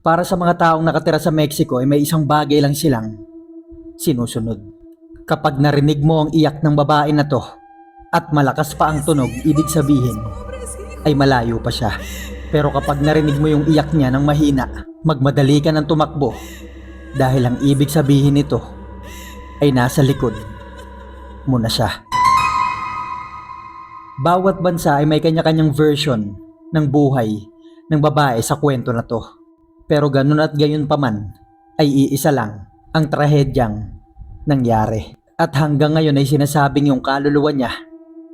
Para sa mga taong nakatira sa Mexico ay may isang bagay lang silang sinusunod. Kapag narinig mo ang iyak ng babae na to at malakas pa ang tunog, ibig sabihin ay malayo pa siya. Pero kapag narinig mo yung iyak niya ng mahina, magmadali ka ng tumakbo dahil ang ibig sabihin nito ay nasa likod mo na siya. Bawat bansa ay may kanya-kanyang version ng buhay ng babae sa kwento na to. Pero ganun at gayon pa man ay iisa lang ang trahedyang nangyari. At hanggang ngayon ay sinasabing yung kaluluwa niya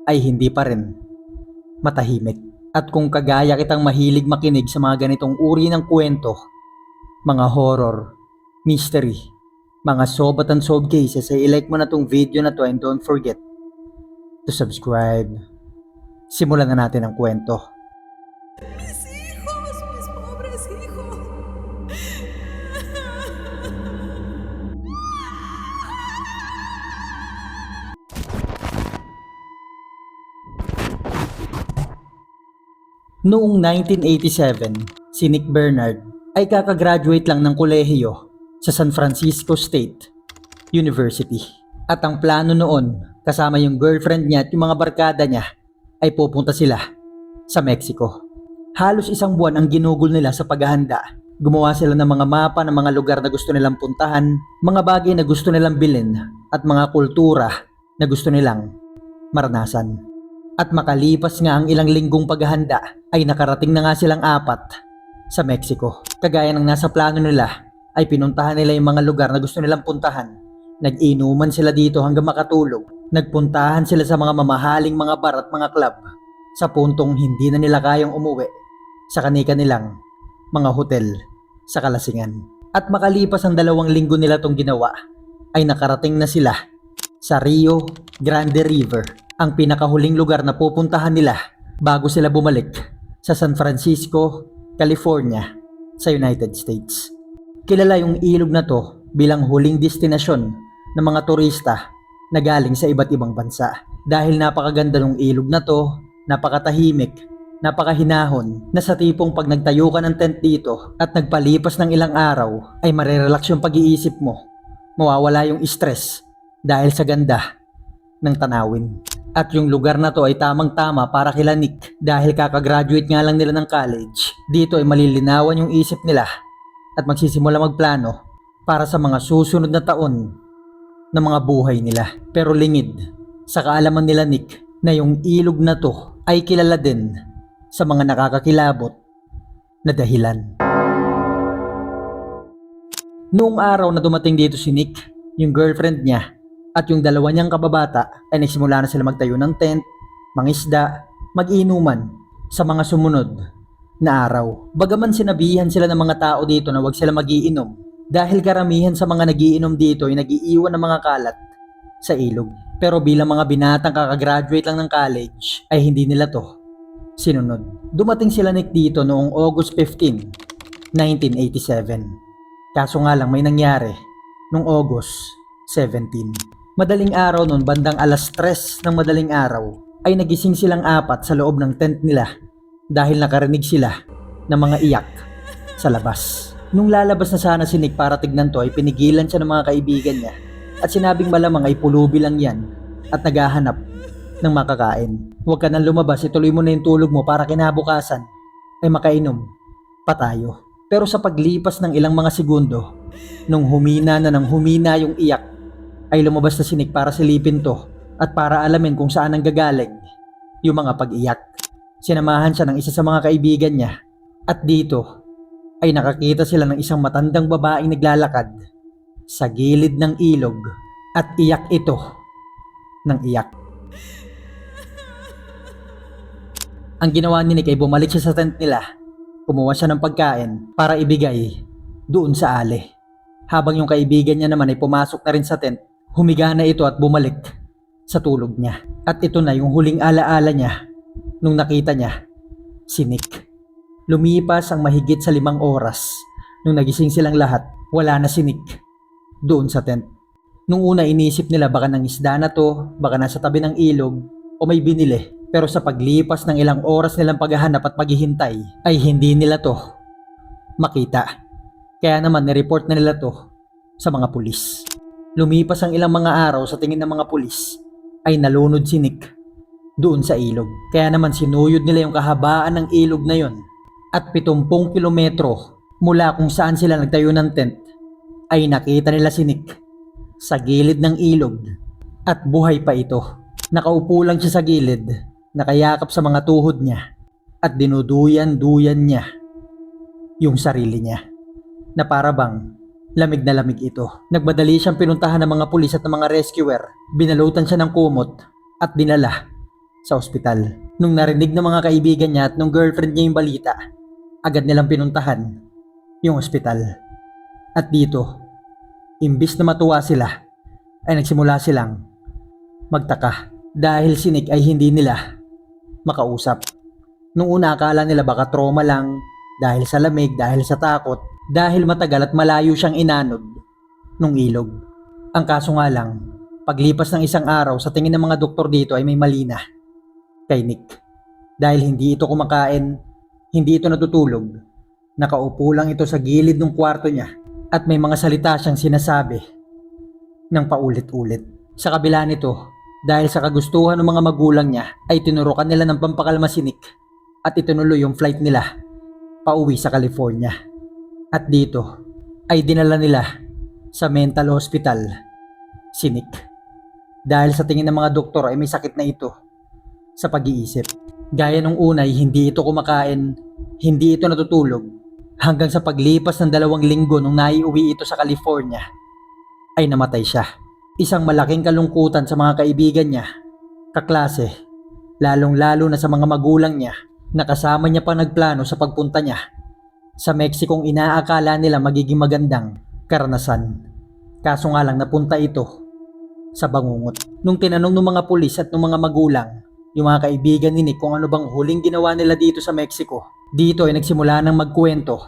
ay hindi pa rin matahimik. At kung kagaya kitang mahilig makinig sa mga ganitong uri ng kwento, mga horror, mystery, mga solve at unsolved cases, ay ilike mo na tong video na to and don't forget to subscribe. Simulan na natin ang kwento. Mis hijos, mis pobres hijos. Noong 1987, si Nick Bernard ay kakagraduate lang ng kolehiyo sa San Francisco State University. At ang plano noon, kasama yung girlfriend niya at yung mga barkada niya, ay pupunta sila sa Mexico. Halos isang buwan ang ginugol nila sa paghahanda. Gumawa sila ng mga mapa ng mga lugar na gusto nilang puntahan, mga bagay na gusto nilang bilhin, at mga kultura na gusto nilang maranasan. At makalipas nga ang ilang linggong paghahanda, ay nakarating na nga silang 4 sa Mexico. Kagaya ng nasa plano nila, ay pinuntahan nila yung mga lugar na gusto nilang puntahan. Nag-inuman sila dito hanggang makatulog. Nagpuntahan sila sa mga mamahaling mga bar at mga club, sa puntong hindi na nila kayang umuwi sa kani-kanilang mga hotel sa Kalasingan. At makalipas ang 2 linggo nila tong ginawa, ay nakarating na sila sa Rio Grande River, ang pinakahuling lugar na pupuntahan nila bago sila bumalik sa San Francisco, California sa United States. Kilala yung ilog na to bilang huling destinasyon ng mga turista na galing sa iba't ibang bansa. Dahil napakaganda ng ilog na to, napakatahimik, napakahinahon, na sa tipong pag nagtayo ka ng tent dito at nagpalipas ng ilang araw ay marerelax yung pag-iisip mo. Mawawala yung stress dahil sa ganda ng tanawin. At yung lugar na to ay tamang-tama para kila Nick dahil kakagraduate nga lang nila ng college. Dito ay malilinawan yung isip nila at magsisimula magplano para sa mga susunod na taon ng mga buhay nila. Pero lingid sa kaalaman nila Nick na yung ilog na to ay kilala din sa mga nakakakilabot na dahilan. Noong araw na dumating dito si Nick, yung girlfriend niya at yung 2 niyang kababata ay nagsimula na sila magtayo ng tent, mangisda, mag-inuman sa mga sumunod na araw. Bagaman sinabihan sila ng mga tao dito na huwag sila mag-iinom dahil karamihan sa mga nagiinom dito ay nag-iiwan ng mga kalat sa ilog. Pero bilang mga binatang kakagraduate lang ng college ay hindi nila to sinunod. Dumating sila Nick dito noong August 15, 1987. Kaso nga lang may nangyari noong August 17. Madaling araw noon, bandang 3:00 ng madaling araw, ay nagising silang 4 sa loob ng tent nila dahil nakarinig sila ng mga iyak sa labas. Nung lalabas na sana si Nick para tignan to, ay pinigilan siya ng mga kaibigan niya at sinabing malamang ay pulubi lang yan at naghahanap ng makakain. Huwag ka nang lumabas, ituloy mo na yung tulog mo para kinabukasan ay makainom pa tayo. Pero sa paglipas ng ilang mga segundo, nung humina na ng humina yung iyak, ay lumabas na si Nick para silipin to at para alamin kung saan ang gagaling yung mga pag-iyak. Sinamahan siya ng isa sa mga kaibigan niya at dito ay nakakita sila ng isang matandang babaeng naglalakad sa gilid ng ilog at iyak ito ng iyak. Ang ginawa ni Nick ay bumalik siya sa tent nila, kumuha siya ng pagkain para ibigay doon sa ali. Habang yung kaibigan niya naman ay pumasok na rin sa tent, humiga na ito at bumalik sa tulog niya. At ito na yung huling alaala niya nung nakita niya si Nick. Lumipas ang mahigit sa 5 oras. Nung nagising silang lahat, wala na si Nick doon sa tent. Nung una inisip nila baka ng isda na to, baka nasa tabi ng ilog o may binili. Pero sa paglipas ng ilang oras nilang paghahanap at paghihintay ay hindi nila to makita. Kaya naman nireport na nila to sa mga pulis. Lumipas ang ilang mga araw sa tingin ng mga pulis ay nalunod si Nick doon sa ilog. Kaya naman sinuyod nila yung kahabaan ng ilog na yon at 70 kilometro mula kung saan sila nagtayo ng tent ay nakita nila si Nick sa gilid ng ilog at buhay pa ito. Nakaupo lang siya sa gilid, nakayakap sa mga tuhod niya at dinuduyan-duyan niya yung sarili niya na para bang lamig na lamig ito. Nagmadali siyang pinuntahan ng mga pulis at ng mga rescuer. Binalutan siya ng kumot at dinala sa ospital. Nung narinig ng mga kaibigan niya at nung girlfriend niya yung balita, agad nilang pinuntahan yung ospital. At dito, imbis na matuwa sila, ay nagsimula silang magtaka dahil si Nick ay hindi nila makausap. Nung una akala nila baka trauma lang dahil sa lamig, dahil sa takot, dahil matagal at malayo siyang inanod nung ilog. Ang kaso nga lang, paglipas ng isang araw sa tingin ng mga doktor dito ay may mali na kay Nick. Dahil hindi ito kumakain, hindi ito natutulog, nakaupo lang ito sa gilid ng kwarto niya at may mga salita siyang sinasabi ng paulit-ulit. Sa kabila nito, dahil sa kagustuhan ng mga magulang niya ay tinurukan nila ng pampakalma si Nick at itinuloy yung flight nila pauwi sa California. At dito ay dinala nila sa mental hospital si Nick. Dahil sa tingin ng mga doktor ay may sakit na ito sa pag-iisip. Gaya nung una ay hindi ito kumakain, hindi ito natutulog, hanggang sa paglipas ng 2 linggo nung naiuwi ito sa California ay namatay siya. Isang malaking kalungkutan sa mga kaibigan niya, kaklase, lalong-lalo na sa mga magulang niya na kasama niya pa nagplano sa pagpunta niya sa Mexicong inaakala nila magiging magandang karanasan. Kaso nga lang napunta ito sa bangungot. Nung tinanong ng mga pulis at ng mga magulang, yung mga kaibigan ni Nick kung ano bang huling ginawa nila dito sa Mexico, dito ay nagsimula ng magkwento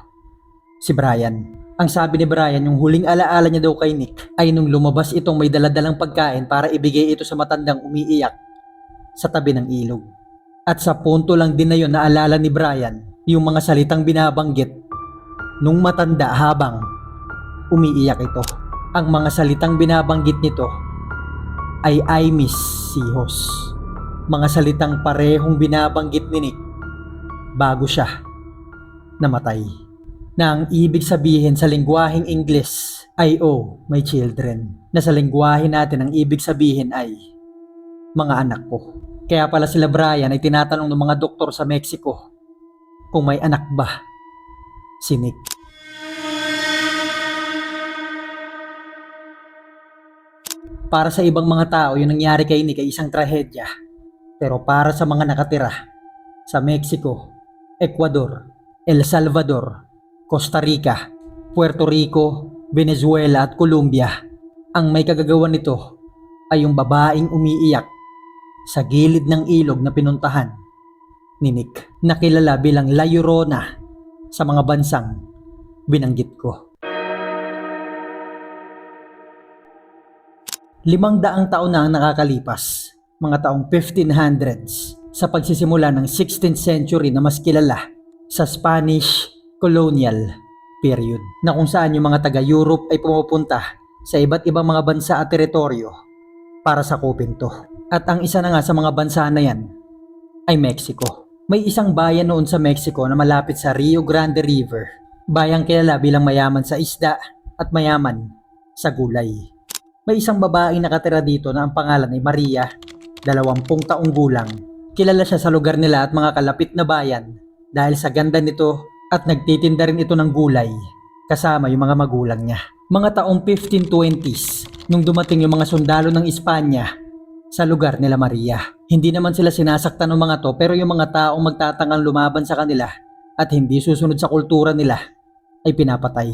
si Brian. Ang sabi ni Brian, yung huling alaala niya daw kay Nick ay nung lumabas itong may daladalang pagkain para ibigay ito sa matandang umiiyak sa tabi ng ilog. At sa punto lang din na yun naalala ni Brian yung mga salitang binabanggit nung matanda habang umiiyak ito. Ang mga salitang binabanggit nito ay I miss hijos. Mga salitang parehong binabanggit ni Nick bago siya namatay. Na ang ibig sabihin sa lengguaheng Ingles ay oh, my children. Na sa lengguahe natin ang ibig sabihin ay mga anak ko. Kaya pala sila Brian ay tinatanong ng mga doktor sa Mexico kung may anak ba si Nick. Para sa ibang mga tao, yung nangyari kay Nick ay isang trahedya. Pero para sa mga nakatira sa Mexico, Ecuador, El Salvador, Costa Rica, Puerto Rico, Venezuela at Colombia, ang may kagagawan nito ay yung babaeng umiiyak sa gilid ng ilog na pinuntahan ni Nick, na kilala bilang La Llorona sa mga bansang binanggit ko. 500 taon na ang nakakalipas, mga taong 1500s, sa pagsisimula ng 16th century na mas kilala sa Spanish colonial period, na kung saan yung mga taga-Europe ay pumupunta sa iba't ibang mga bansa at teritoryo para sakupin to. At ang isa na nga sa mga bansa na yan ay Mexico. May isang bayan noon sa Mexico na malapit sa Rio Grande River, bayang kilala bilang mayaman sa isda at mayaman sa gulay. May isang babaeng nakatira dito na ang pangalan ay Maria, 20 taong gulang. Kilala siya sa lugar nila at mga kalapit na bayan dahil sa ganda nito at nagtitinda rin ito ng gulay kasama yung mga magulang niya. Mga taong 1520s nung dumating yung mga sundalo ng Espanya sa lugar nila Maria. Hindi naman sila sinasaktan ng mga to, pero yung mga taong magtatangang lumaban sa kanila at hindi susunod sa kultura nila ay pinapatay.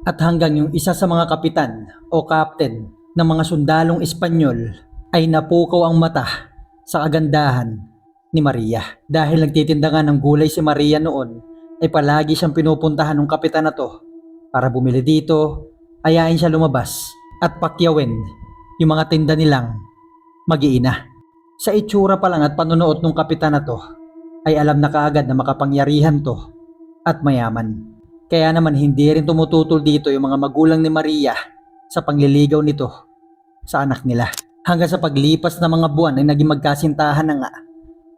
At hanggang yung isa sa mga kapitan o captain ng mga sundalong Espanyol ay napukaw ang mata sa kagandahan ni Maria. Dahil nagtitinda nga ng gulay si Maria noon, ay palagi siyang pinupuntahan ng kapitan na to para bumili dito, ayain siya lumabas at pakyawin yung mga tinda nilang mag-iina. Sa itsura pa lang at panunuot ng kapitan na to, ay alam na kaagad na makapangyarihan to at mayaman. Kaya naman hindi rin tumututol dito yung mga magulang ni Maria sa pangliligaw nito sa anak nila. Hanggang sa paglipas ng mga buwan ay naging magkasintahan na nga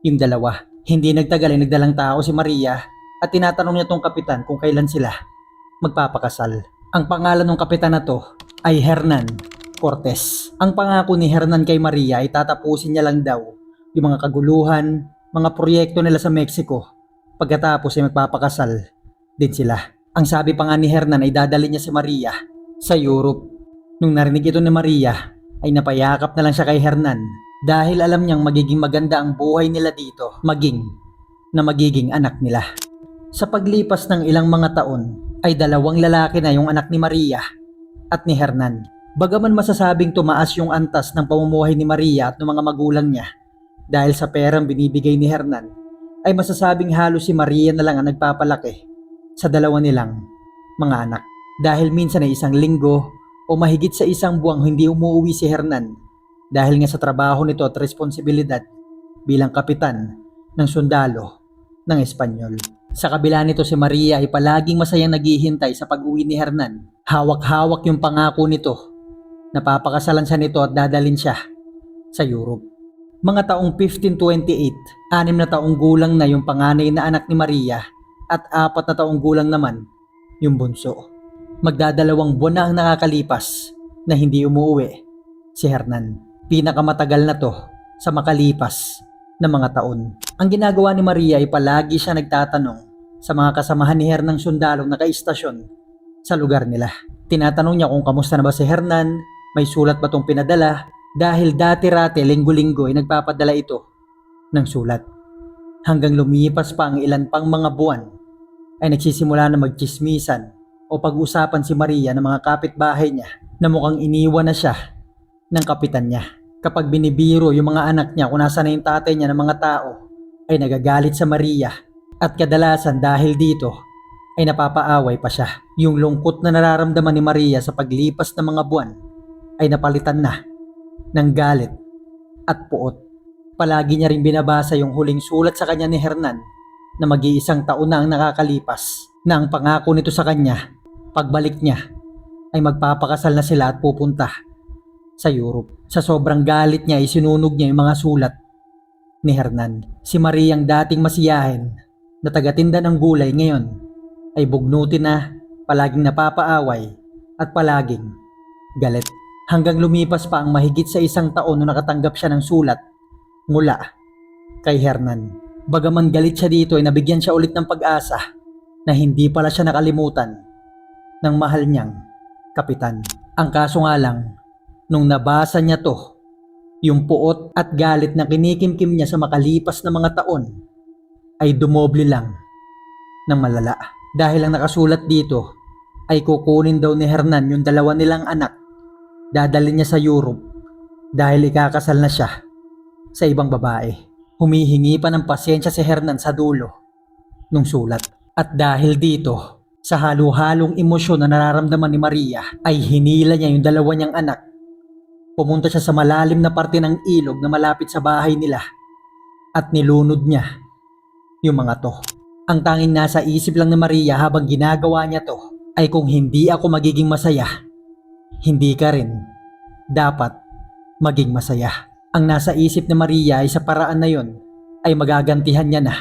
yung dalawa. Hindi nagtagal ay nagdalang tao si Maria at tinatanong niya tong kapitan kung kailan sila magpapakasal. Ang pangalan ng kapitan na to ay Hernan Cortes. Ang pangako ni Hernan kay Maria ay tatapusin niya lang daw yung mga kaguluhan, mga proyekto nila sa Mexico. Pagkatapos ay magpapakasal din sila. Ang sabi pa nga ni Hernan ay dadalhin niya si Maria sa Europe. Nung narinig ito ni Maria ay napayakap na lang siya kay Hernan dahil alam niyang magiging maganda ang buhay nila dito, magiging anak nila. Sa paglipas ng ilang mga taon ay 2 lalaki na yung anak ni Maria at ni Hernan. Bagaman masasabing tumaas yung antas ng pamumuhay ni Maria at ng mga magulang niya dahil sa perang binibigay ni Hernan, ay masasabing halos si Maria na lang ang nagpapalaki sa 2 nilang mga anak. Dahil minsan ay 1 linggo o mahigit sa 1 buwang hindi umuwi si Hernan dahil nga sa trabaho nito at responsibilidad bilang kapitan ng sundalo ng Espanyol. Sa kabila nito si Maria ay palaging masayang naghihintay sa pag-uwi ni Hernan. Hawak-hawak yung pangako nito. Napapakasalan siya nito at dadalhin siya sa Europe. Mga taong 1528, 6 na taong gulang na yung panganay na anak ni Maria at 4 na taong gulang naman yung bunso. Magdadalawang buwan na ang nakakalipas na hindi umuwi si Hernan. Pinakamatagal na to sa makalipas na mga taon. Ang ginagawa ni Maria ay palagi siya nagtatanong sa mga kasamahan ni Hernan sundalong nakaistasyon sa lugar nila. Tinatanong niya kung kamusta na ba si Hernan, may sulat ba tong pinadala, dahil dati-rati linggo-linggo ay nagpapadala ito ng sulat. Hanggang lumipas pa ang ilan pang mga buwan ay nagsisimula na magchismisan o pag-usapan si Maria ng mga kapitbahay niya na mukhang iniwan na siya ng kapitan niya. Kapag binibiro yung mga anak niya kung nasa na yung tatay niya ng mga tao, ay nagagalit sa Maria at kadalasan dahil dito ay napapaaway pa siya. Yung lungkot na nararamdaman ni Maria sa paglipas ng mga buwan ay napalitan na ng galit at puot. Palagi niya rin binabasa yung huling sulat sa kanya ni Hernan na mag-iisang taon na ang nakakalipas na ang pangako nito sa kanya, pagbalik niya ay magpapakasal na sila at pupunta sa Europe. Sa sobrang galit niya ay sinunog niya yung mga sulat ni Hernan. Si Maria ang dating masiyahin na tagatinda ng gulay ngayon ay bugnutin na, palaging napapaaway at palaging galit. Hanggang lumipas pa ang mahigit sa 1 taon nung nakatanggap siya ng sulat mula kay Hernan. Bagaman galit siya dito ay nabigyan siya ulit ng pag-asa na hindi pala siya nakalimutan ng mahal niyang kapitan. Ang kaso nga lang, nung nabasa niya to, yung puot at galit na kinikimkim niya sa makalipas na mga taon ay dumoble lang ng malala. Dahil ang nakasulat dito ay kukunin daw ni Hernan yung 2 nilang anak, dadalhin niya sa Europe dahil ikakasal na siya sa ibang babae. Humihingi pa ng pasyensya si Hernan sa dulo ng sulat. At dahil dito, sa halo-halong emosyon na nararamdaman ni Maria, ay hinila niya yung 2 niyang anak. Pumunta siya sa malalim na parte ng ilog na malapit sa bahay nila at nilunod niya yung mga to. Ang tanging nasa isip lang ni Maria habang ginagawa niya to ay kung hindi ako magiging masaya, hindi ka rin dapat maging masaya. Ang nasa isip ni Maria ay sa paraan na yon ay magagantihan niya na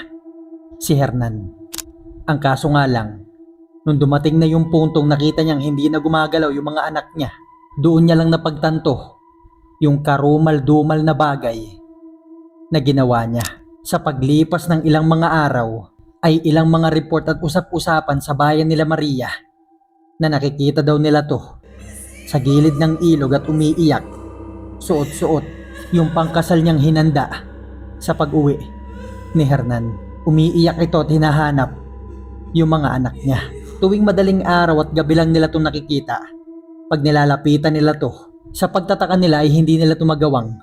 si Hernan. Ang kaso nga lang, nung dumating na yung puntong nakita niyang hindi na gumagalaw yung mga anak niya, doon niya lang napagtanto yung karumal-dumal na bagay na ginawa niya. Sa paglipas ng ilang mga araw, ay ilang mga report at usap-usapan sa bayan nila Maria na nakikita daw nila to sa gilid ng ilog at umiiyak, suot-suot yung pangkasal niyang hinanda sa pag-uwi ni Hernan. Umiiyak ito at hinahanap yung mga anak niya. Tuwing madaling araw at gabi lang nila itong nakikita. Pag nilalapitan nila to, sa pagtataka nila ay hindi nila ito magawang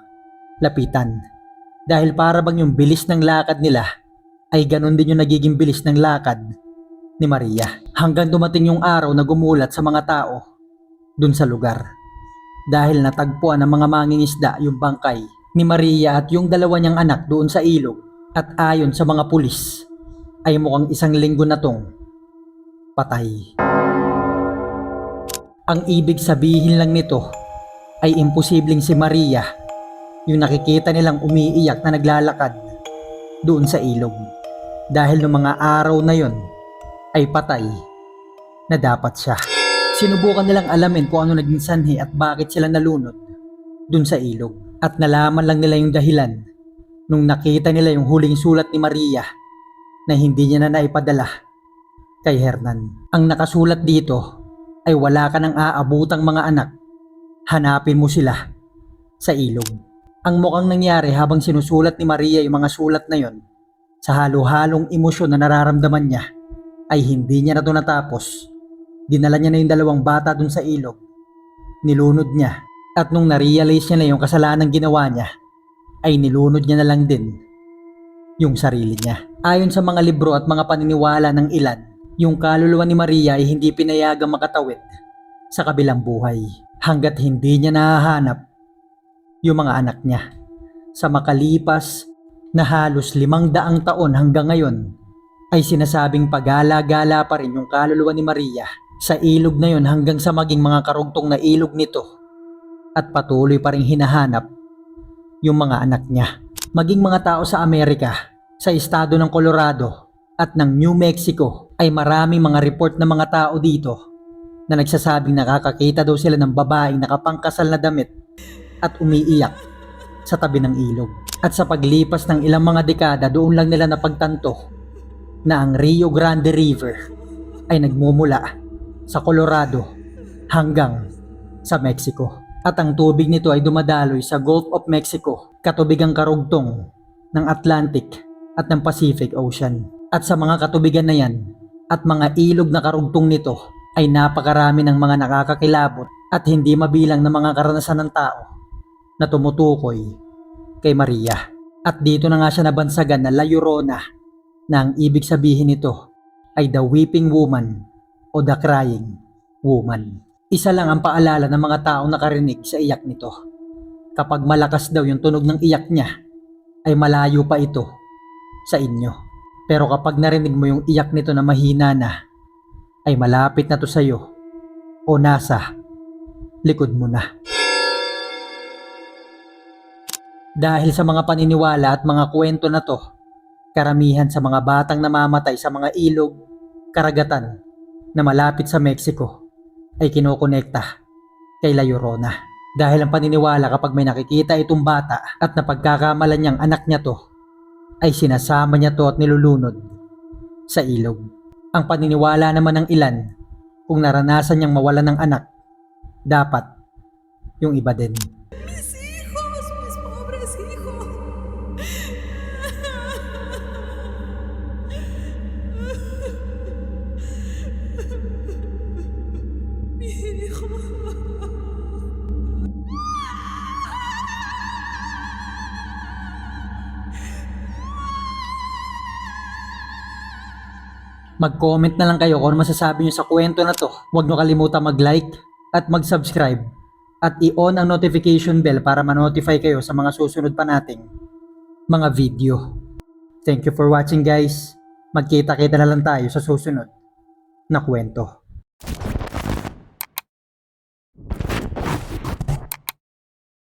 lapitan. Dahil para bang yung bilis ng lakad nila ay ganun din yung nagiging bilis ng lakad ni Maria. Hanggang dumating yung araw na gumulat sa mga tao dun sa lugar. Dahil natagpuan ng mga mangingisda yung bangkay ni Maria at yung 2 niyang anak doon sa ilog. At ayon sa mga pulis ay mukhang 1 linggo na tong patay. Ang ibig sabihin lang nito ay imposibleng si Maria yung nakikita nilang umiiyak na naglalakad doon sa ilog. Dahil noong mga araw na yon ay patay na dapat siya. Sinubukan nilang alamin kung ano naging sanhi at bakit sila nalunod doon sa ilog. At nalaman lang nila yung dahilan nung nakita nila yung huling sulat ni Maria na hindi niya na naipadala kay Hernan. Ang nakasulat dito ay wala ka nang aabutang mga anak. Hanapin mo sila sa ilog. Ang mukhang nangyari habang sinusulat ni Maria yung mga sulat na yon, sa halo-halong emosyon na nararamdaman niya, ay hindi niya na ito natapos. Dinala niya na yung dalawang bata dun sa ilog. Nilunod niya. At nung na-realize niya na yung kasalanang ginawa niya, ay nilunod niya na lang din yung sarili niya. Ayon sa mga libro at mga paniniwala ng ilan, yung kaluluwa ni Maria ay hindi pinayagang makatawid sa kabilang buhay hanggat hindi niya nahahanap yung mga anak niya. Sa makalipas na halos 500 taon hanggang ngayon, ay sinasabing pagala-gala pa rin yung kaluluwa ni Maria sa ilog na yon hanggang sa maging mga karugtong na ilog nito at patuloy pa rin hinahanap yung mga anak niya. Maging mga tao sa Amerika, sa estado ng Colorado at ng New Mexico ay maraming mga report ng mga tao dito na nagsasabing nakakakita daw sila ng babaeng nakapangkasal na damit at umiiyak sa tabi ng ilog. At sa paglipas ng ilang mga dekada, doon lang nila napagtanto na ang Rio Grande River ay nagmumula sa Colorado hanggang sa Mexico. At ang tubig nito ay dumadaloy sa Gulf of Mexico, katubigang karugtong ng Atlantic at ng Pacific Ocean. At sa mga katubigan na yan at mga ilog na karugtong nito ay napakarami ng mga nakakakilabot at hindi mabilang na mga karanasan ng tao na tumutukoy kay Maria. At dito na nga siya nabansagan na La Llorona, na ang ibig sabihin nito ay the weeping woman o the crying woman. Isa lang ang paalala ng mga taong nakarinig sa iyak nito. Kapag malakas daw yung tunog ng iyak niya, ay malayo pa ito sa inyo. Pero kapag narinig mo yung iyak nito na mahina na, ay malapit na to sa'yo o nasa likod mo na. Dahil sa mga paniniwala at mga kwento na to, karamihan sa mga batang namamatay sa mga ilog, karagatan na malapit sa Mexico ay kinokonekta kay La Llorona. Dahil ang paniniwala kapag may nakikita itong bata at napagkakamalan niyang anak niya to, ay sinasama niya to at nilulunod sa ilog. Ang paniniwala naman ng ilan, kung naranasan niyang mawalan ng anak, dapat yung iba din. Mis hijos, mis pobres hijos. Mi hijo. Mag-comment na lang kayo kung ano masasabi nyo sa kwento na to. Huwag nyo kalimutan mag-like at mag-subscribe at i-on ang notification bell para ma-notify kayo sa mga susunod pa nating mga video. Thank you for watching guys. Magkita-kita na lang tayo sa susunod na kwento.